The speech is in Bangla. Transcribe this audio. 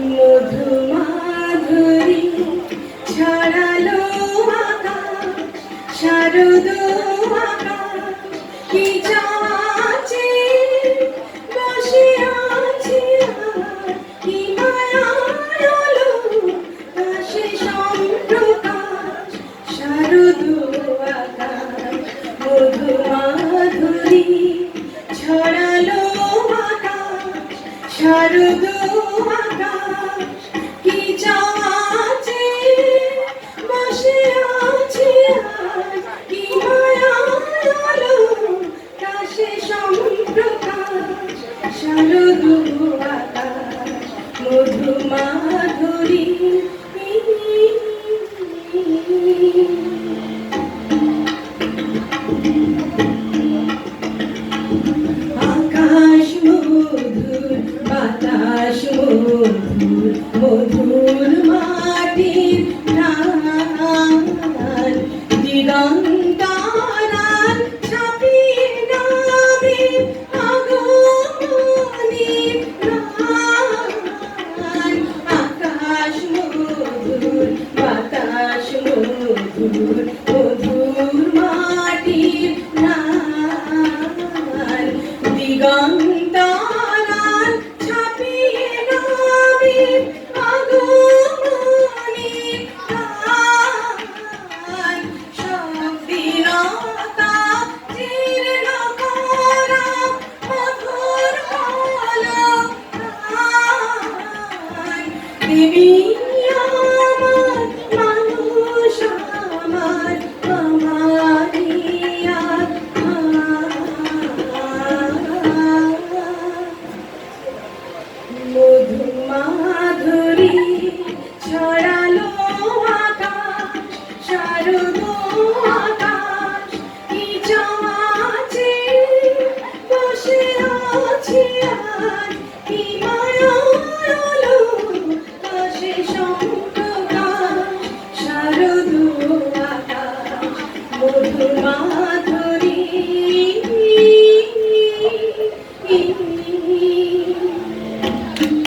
মধুমাধুরী ছড়ালো আকাশ, শারদ আকাশ কি চাচে বসে আছে কি মায়ার আলো আকাশে সম্প্রকাশ, শারদ আকাশ মধুমাধুরী ছড়ালো আকাশ, শারদ আকাশ কি চাচে বসে আছে কি মায়ার আলো আকাশে সম্প্রকাশ, শারদ আকাশ মধুমাধুরী। আকাশ মধুর বাতাস মধুর মধুর মাটির প্রাণ, দিগন্তারার ছাপিয়ে নামে আগমনীর প্রাণ। আকাশ মধুর বাতাস মধুর মধুর মাটির প্রাণ, দিগন্তারার ছাপিয়ে নামে আগমনীর প্রাণ। স্বপ্নতা জীর্ণ করা মধুর হলো প্রাণ। দেবী